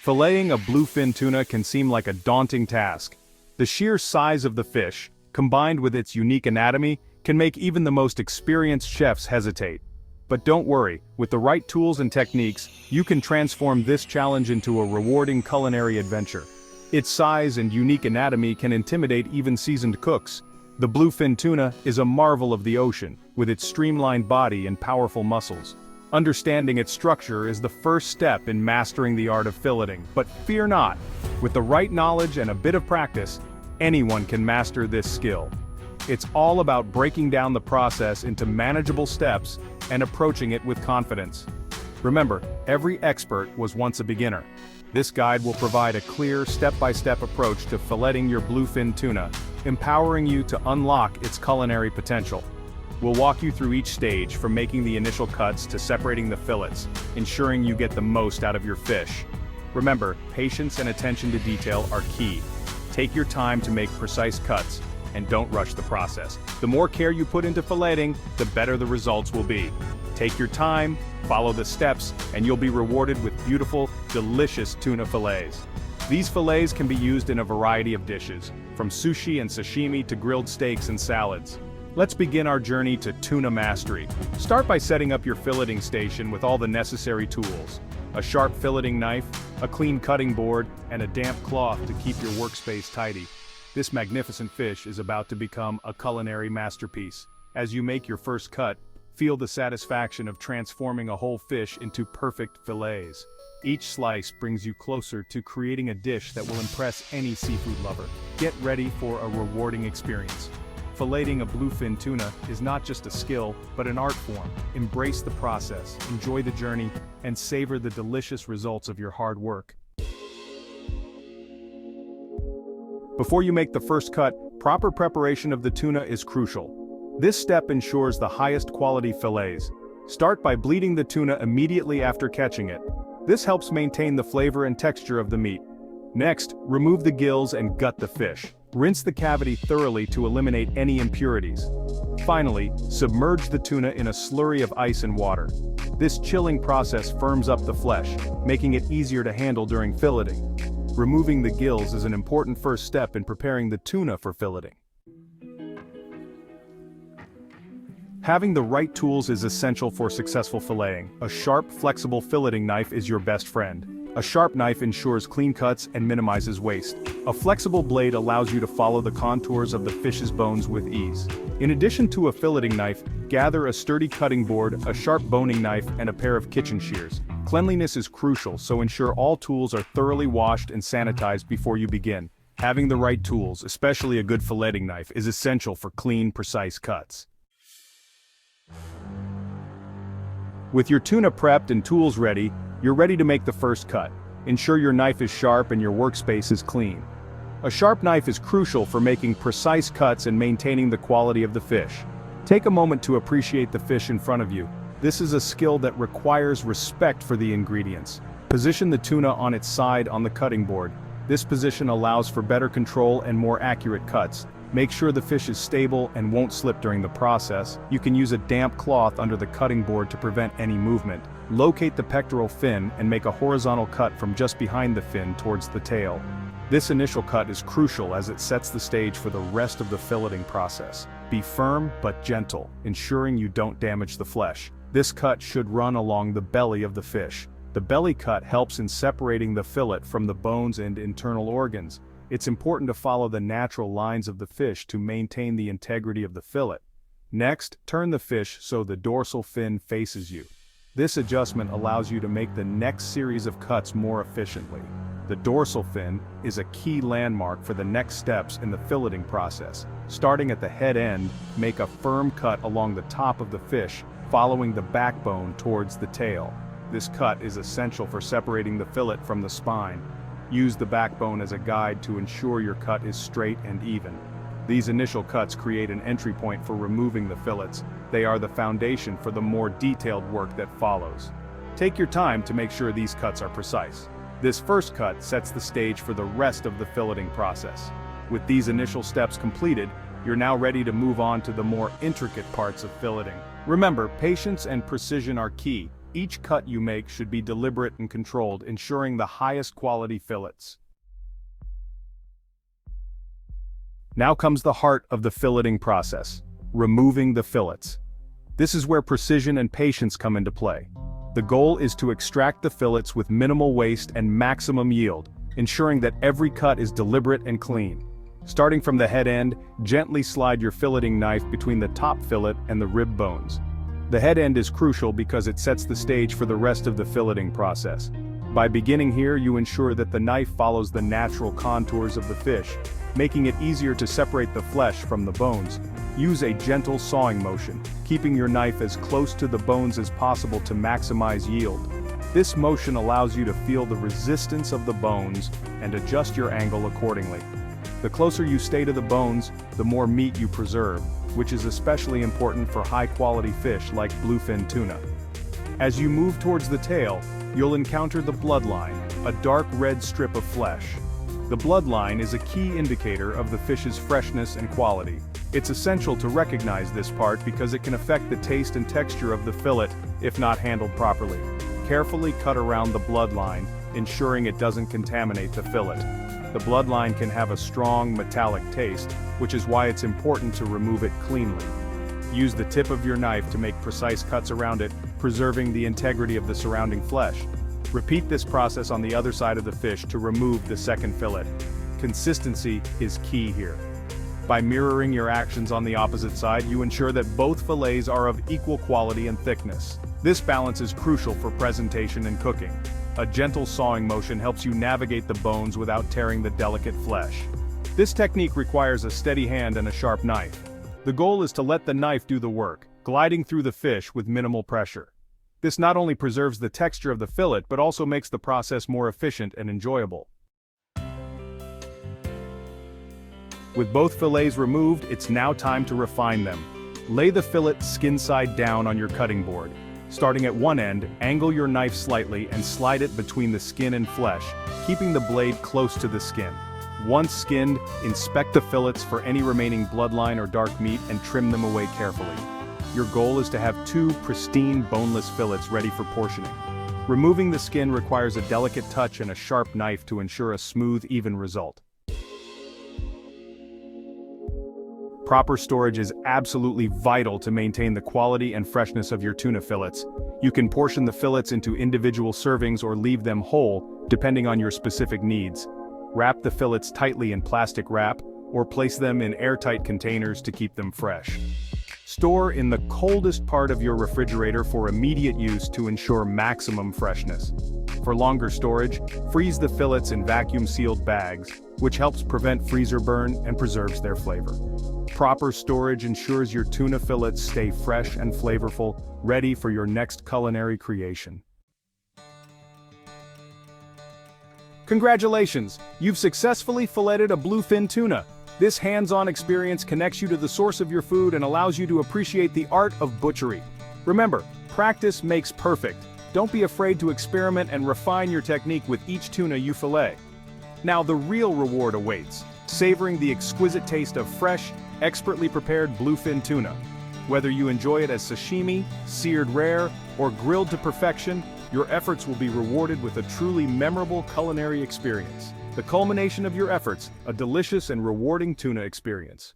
Filleting a bluefin tuna can seem like a daunting task. The sheer size of the fish, combined with its unique anatomy, can make even the most experienced chefs hesitate. But don't worry, with the right tools and techniques, you can transform this challenge into a rewarding culinary adventure. Its size and unique anatomy can intimidate even seasoned cooks. The bluefin tuna is a marvel of the ocean, with its streamlined body and powerful muscles. Understanding its structure is the first step in mastering the art of filleting, but fear not. With the right knowledge and a bit of practice, anyone can master this skill. It's all about breaking down the process into manageable steps and approaching it with confidence. Remember, every expert was once a beginner. This guide will provide a clear, step-by-step approach to filleting your bluefin tuna, empowering you to unlock its culinary potential. We'll walk you through each stage, from making the initial cuts to separating the fillets, ensuring you get the most out of your fish. Remember, patience and attention to detail are key. Take your time to make precise cuts, and don't rush the process. The more care you put into filleting, the better the results will be. Take your time, follow the steps, and you'll be rewarded with beautiful, delicious tuna fillets. These fillets can be used in a variety of dishes, from sushi and sashimi to grilled steaks and salads. Let's begin our journey to tuna mastery. Start by setting up your filleting station with all the necessary tools. A sharp filleting knife, a clean cutting board, and a damp cloth to keep your workspace tidy. This magnificent fish is about to become a culinary masterpiece. As you make your first cut, feel the satisfaction of transforming a whole fish into perfect fillets. Each slice brings you closer to creating a dish that will impress any seafood lover. Get ready for a rewarding experience. Filleting a bluefin tuna is not just a skill, but an art form. Embrace the process, enjoy the journey, and savor the delicious results of your hard work. Before you make the first cut, proper preparation of the tuna is crucial. This step ensures the highest quality fillets. Start by bleeding the tuna immediately after catching it. This helps maintain the flavor and texture of the meat. Next, remove the gills and gut the fish. Rinse the cavity thoroughly to eliminate any impurities. Finally, submerge the tuna in a slurry of ice and water. This chilling process firms up the flesh, making it easier to handle during filleting. Removing the gills is an important first step in preparing the tuna for filleting. Having the right tools is essential for successful filleting. A sharp, flexible filleting knife is your best friend. A sharp knife ensures clean cuts and minimizes waste. A flexible blade allows you to follow the contours of the fish's bones with ease. In addition to a filleting knife, gather a sturdy cutting board, a sharp boning knife, and a pair of kitchen shears. Cleanliness is crucial, so ensure all tools are thoroughly washed and sanitized before you begin. Having the right tools, especially a good filleting knife, is essential for clean, precise cuts. With your tuna prepped and tools ready, you're ready to make the first cut. Ensure your knife is sharp and your workspace is clean. A sharp knife is crucial for making precise cuts and maintaining the quality of the fish. Take a moment to appreciate the fish in front of you. This is a skill that requires respect for the ingredients. Position the tuna on its side on the cutting board. This position allows for better control and more accurate cuts. Make sure the fish is stable and won't slip during the process. You can use a damp cloth under the cutting board to prevent any movement. Locate the pectoral fin and make a horizontal cut from just behind the fin towards the tail. This initial cut is crucial as it sets the stage for the rest of the filleting process. Be firm but gentle, ensuring you don't damage the flesh. This cut should run along the belly of the fish. The belly cut helps in separating the fillet from the bones and internal organs. It's important to follow the natural lines of the fish to maintain the integrity of the fillet. Next, turn the fish so the dorsal fin faces you. This adjustment allows you to make the next series of cuts more efficiently. The dorsal fin is a key landmark for the next steps in the filleting process. Starting at the head end, make a firm cut along the top of the fish, following the backbone towards the tail. This cut is essential for separating the fillet from the spine. Use the backbone as a guide to ensure your cut is straight and even. These initial cuts create an entry point for removing the fillets. They are the foundation for the more detailed work that follows. Take your time to make sure these cuts are precise. This first cut sets the stage for the rest of the filleting process. With these initial steps completed, you're now ready to move on to the more intricate parts of filleting. Remember, patience and precision are key. Each cut you make should be deliberate and controlled, ensuring the highest quality fillets. Now comes the heart of the filleting process, removing the fillets. This is where precision and patience come into play. The goal is to extract the fillets with minimal waste and maximum yield, ensuring that every cut is deliberate and clean. Starting from the head end, gently slide your filleting knife between the top fillet and the rib bones. The head end is crucial because it sets the stage for the rest of the filleting process. By beginning here, you ensure that the knife follows the natural contours of the fish, making it easier to separate the flesh from the bones. Use a gentle sawing motion, keeping your knife as close to the bones as possible to maximize yield. This motion allows you to feel the resistance of the bones and adjust your angle accordingly. The closer you stay to the bones, the more meat you preserve, which is especially important for high-quality fish like bluefin tuna. As you move towards the tail, you'll encounter the bloodline, a dark red strip of flesh. The bloodline is a key indicator of the fish's freshness and quality. It's essential to recognize this part because it can affect the taste and texture of the fillet if not handled properly. Carefully cut around the bloodline, ensuring it doesn't contaminate the fillet. The bloodline can have a strong metallic taste, which is why it's important to remove it cleanly. Use the tip of your knife to make precise cuts around it, preserving the integrity of the surrounding flesh. Repeat this process on the other side of the fish to remove the second fillet. Consistency is key here. By mirroring your actions on the opposite side, you ensure that both fillets are of equal quality and thickness. This balance is crucial for presentation and cooking. A gentle sawing motion helps you navigate the bones without tearing the delicate flesh. This technique requires a steady hand and a sharp knife. The goal is to let the knife do the work, gliding through the fish with minimal pressure. This not only preserves the texture of the fillet but also makes the process more efficient and enjoyable. With both fillets removed, it's now time to refine them. Lay the fillet skin side down on your cutting board. Starting at one end, angle your knife slightly and slide it between the skin and flesh, keeping the blade close to the skin. Once skinned, inspect the fillets for any remaining bloodline or dark meat and trim them away carefully. Your goal is to have 2 pristine boneless fillets ready for portioning. Removing the skin requires a delicate touch and a sharp knife to ensure a smooth, even result. Proper storage is absolutely vital to maintain the quality and freshness of your tuna fillets. You can portion the fillets into individual servings or leave them whole, depending on your specific needs. Wrap the fillets tightly in plastic wrap, or place them in airtight containers to keep them fresh. Store in the coldest part of your refrigerator for immediate use to ensure maximum freshness. For longer storage, freeze the fillets in vacuum-sealed bags, which helps prevent freezer burn and preserves their flavor. Proper storage ensures your tuna fillets stay fresh and flavorful, ready for your next culinary creation. Congratulations! You've successfully filleted a bluefin tuna. This hands-on experience connects you to the source of your food and allows you to appreciate the art of butchery. Remember, practice makes perfect. Don't be afraid to experiment and refine your technique with each tuna you fillet. Now the real reward awaits, savoring the exquisite taste of fresh, expertly prepared bluefin tuna. Whether you enjoy it as sashimi, seared rare, or grilled to perfection, your efforts will be rewarded with a truly memorable culinary experience. The culmination of your efforts, a delicious and rewarding tuna experience.